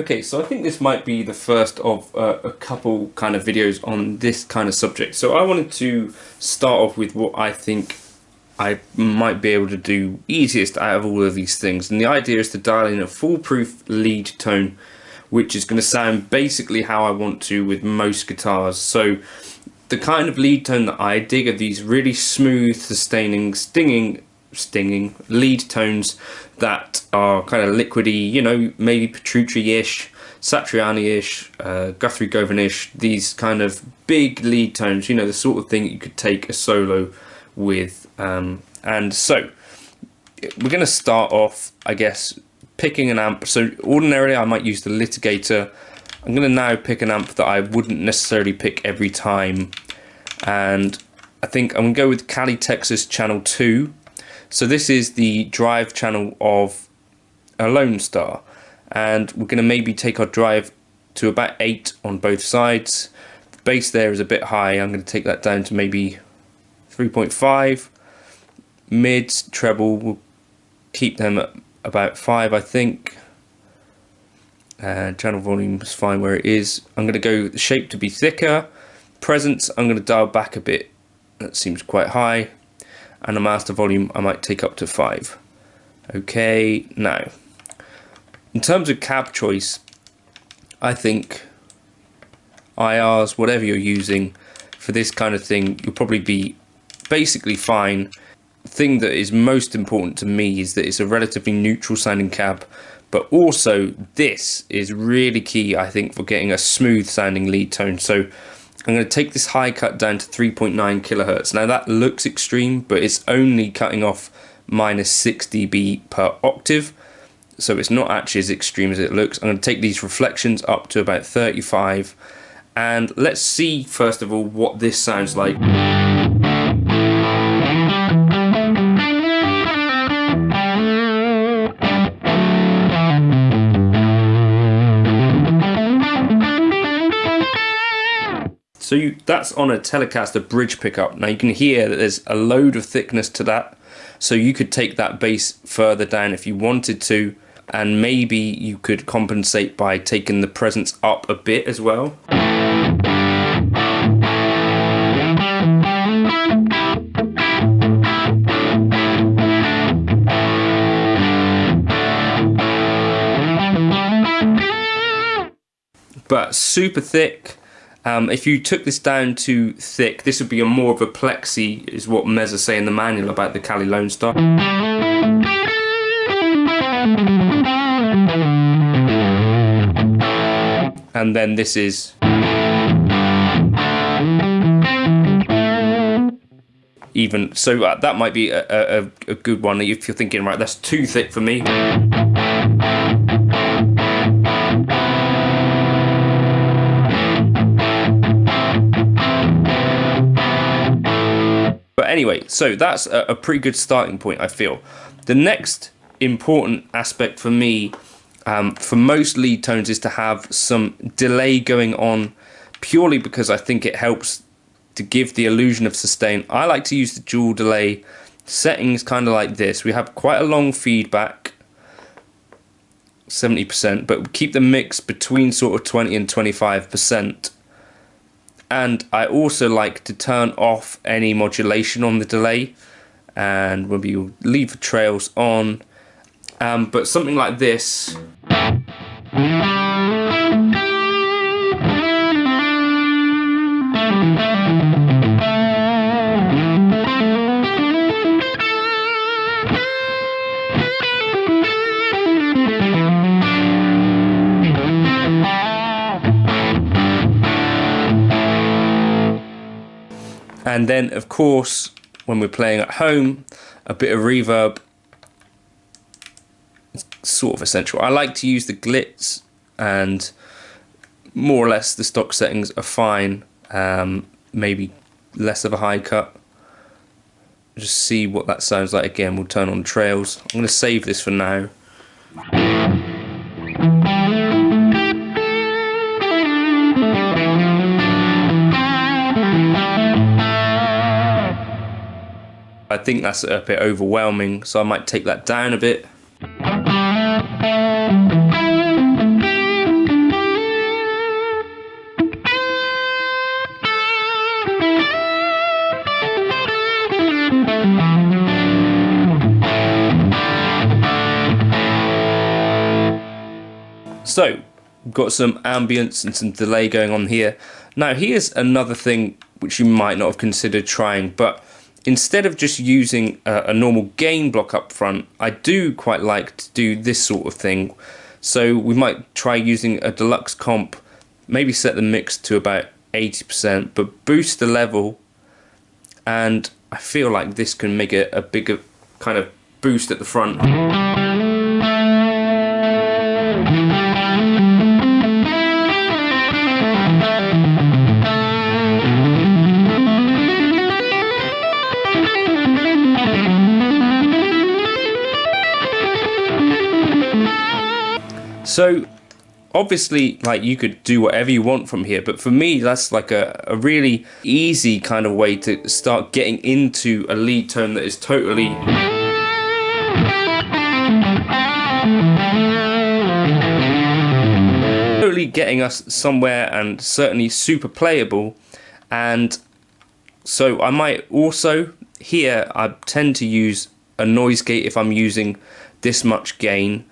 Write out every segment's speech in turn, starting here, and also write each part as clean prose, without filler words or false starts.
Okay, so I think this might be the first of a couple kind of videos on this kind of subject. So I wanted to start off with what I think I might be able to do easiest out of all of these things. And the idea is to dial in a foolproof lead tone, which is going to sound basically how I want to with most guitars. So the kind of lead tone that I dig are these really smooth, sustaining, stinging lead tones that are kind of liquidy, you know, maybe Petrucci-ish, Satriani-ish, Guthrie Govan-ish, these kind of big lead tones, you know, the sort of thing that you could take a solo with. And so we're going to start off, I guess, picking an amp. So ordinarily I might use the litigator. I'm going to now pick an amp that I wouldn't necessarily pick every time, and I think I'm going to go with Cali Texas Channel 2. So this is the drive channel of a Lone Star, and we're going to maybe take our drive to about 8 on both sides. The bass there is a bit high. I'm going to take that down to maybe 3.5. Mids, treble, we'll keep them at about 5, I think. Channel volume is fine where it is. I'm going to go the shape to be thicker. Presence, I'm going to dial back a bit. That seems quite high. And the master volume I might take up to 5. Okay, now in terms of cab choice, I think IRs, whatever you're using for this kind of thing, you'll probably be basically fine. The thing that is most important to me is that it's a relatively neutral sounding cab, but also this is really key, I think, for getting a smooth sounding lead tone. So I'm going to take this high cut down to 3.9 kilohertz. Now that looks extreme, but it's only cutting off minus 6 dB per octave, so it's not actually as extreme as it looks. I'm going to take these reflections up to about 35, and let's see first of all what this sounds like. So that's on a Telecaster bridge pickup. Now you can hear that there's a load of thickness to that, so you could take that bass further down if you wanted to, and maybe you could compensate by taking the presence up a bit as well. But super thick. If you took this down to thick, this would be more of a plexi, is what Mezza say in the manual about the Cali Lone Star. And then this is even, so that might be a good one if you're thinking, right, that's too thick for me. Anyway, so that's a pretty good starting point, I feel. The next important aspect for me, for most lead tones, is to have some delay going on, purely because I think it helps to give the illusion of sustain. I like to use the dual delay settings kind of like this. We have quite a long feedback, 70%, but we keep the mix between sort of 20 and 25%. And I also like to turn off any modulation on the delay, and we'll leave the trails on. But something like this. And then, of course, when we're playing at home, a bit of reverb is sort of essential. I like to use the glitz, and more or less the stock settings are fine. Maybe less of a high cut. Just see what that sounds like. Again, we'll turn on trails. I'm going to save this for now. I think that's a bit overwhelming, so I might take that down a bit. So we've got some ambience and some delay going on here. Now here's another thing which you might not have considered trying, but instead of just using a normal gain block up front, I do quite like to do this sort of thing. So we might try using a deluxe comp, maybe set the mix to about 80%, but boost the level, and I feel like this can make a bigger kind of boost at the front. So obviously, like, you could do whatever you want from here, but for me that's like a really easy kind of way to start getting into a lead tone that is totally getting us somewhere, and certainly super playable. And so I might also here, I tend to use a noise gate if I'm using this much gain.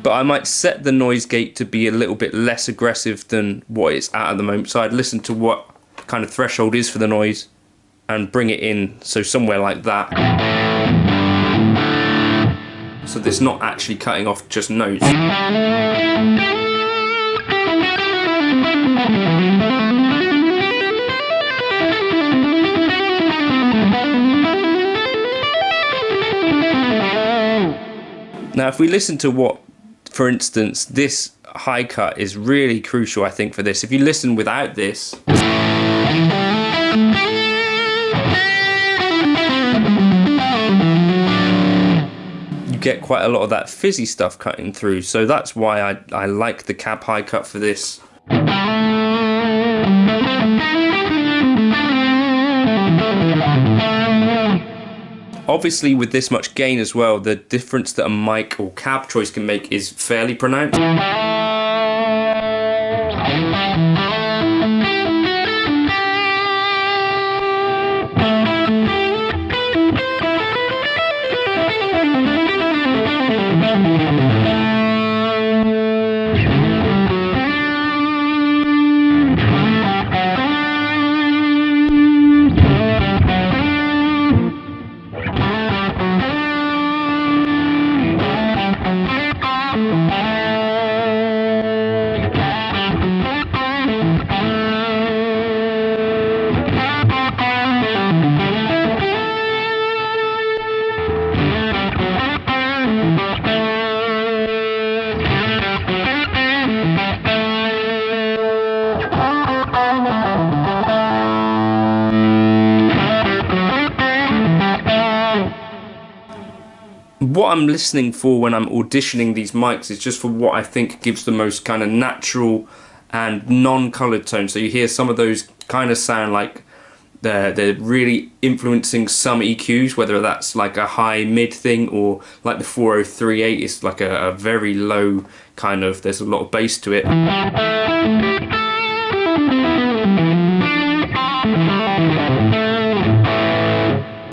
But I might set the noise gate to be a little bit less aggressive than what it's at the moment. So I'd listen to what kind of threshold is for the noise and bring it in, so somewhere like that. So that it's not actually cutting off just notes. Now if we listen to what, for instance, this high cut is really crucial, I think, for this. If you listen without this, you get quite a lot of that fizzy stuff cutting through. So that's why I like the cab high cut for this. Obviously with this much gain as well, the difference that a mic or cab choice can make is fairly pronounced. What I'm listening for when I'm auditioning these mics is just for what I think gives the most kind of natural and non-coloured tone. So you hear some of those kind of sound like they're really influencing some EQs, whether that's like a high mid thing or like the 4038 is like a very low kind of, there's a lot of bass to it.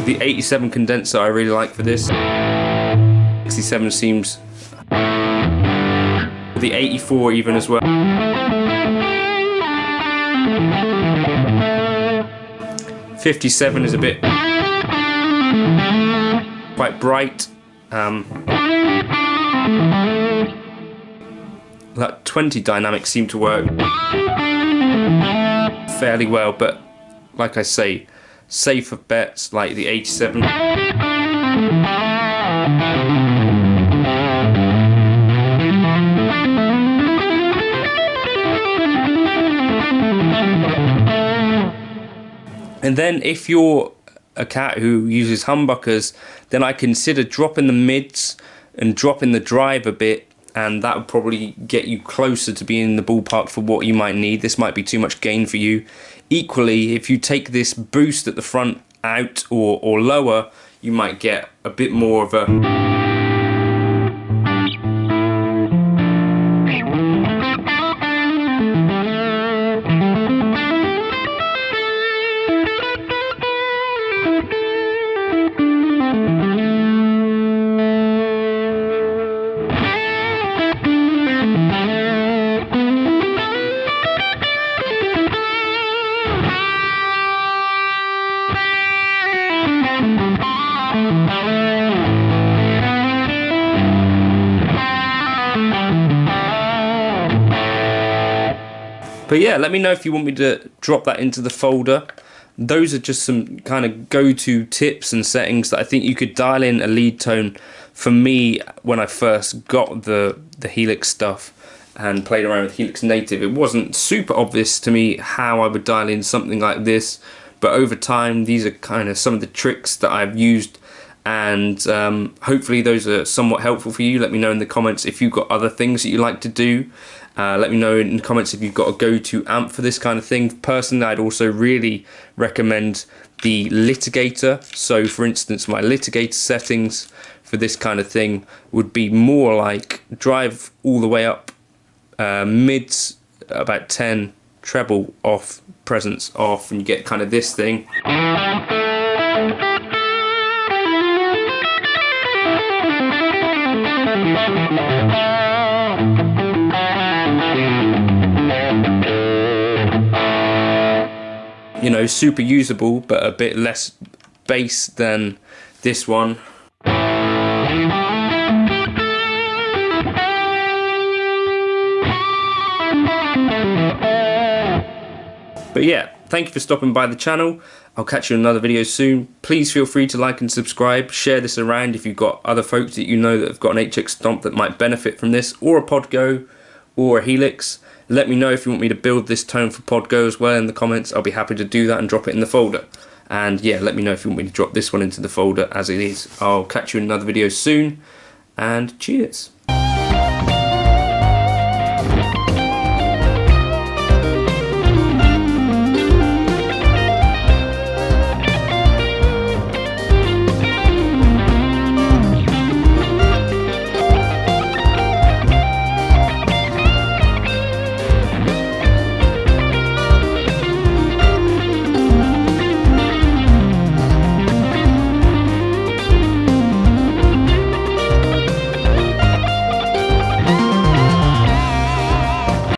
The 87 condenser I really like for this. 67 seems, the 84 even as well. 57 is a bit quite bright. That 20 dynamics seem to work fairly well, but like I say, safer bets like the 87. And then if you're a cat who uses humbuckers, then I consider dropping the mids and dropping the drive a bit, and that would probably get you closer to being in the ballpark for what you might need. This might be too much gain for you. Equally, if you take this boost at the front out or lower, you might get a bit more of a But yeah, let me know if you want me to drop that into the folder. Those are just some kind of go-to tips and settings that I think you could dial in a lead tone. For me, when I first got the Helix stuff and played around with Helix Native, it wasn't super obvious to me how I would dial in something like this. But over time, these are kind of some of the tricks that I've used, and hopefully those are somewhat helpful for you. Let me know in the comments if you've got other things that you like to do. Let me know in the comments if you've got a go-to amp for this kind of thing. Personally, I'd also really recommend the litigator. So for instance, my litigator settings for this kind of thing would be more like drive all the way up, mids about 10, treble off, presence off, and you get kind of this thing. You know, super usable, but a bit less bass than this one. But yeah, thank you for stopping by the channel. I'll catch you in another video soon. Please feel free to like and subscribe. Share this around if you've got other folks that you know that have got an HX Stomp that might benefit from this, or a Podgo, or a Helix. Let me know if you want me to build this tone for Podgo as well in the comments. I'll be happy to do that and drop it in the folder. And yeah, let me know if you want me to drop this one into the folder as it is. I'll catch you in another video soon, and cheers.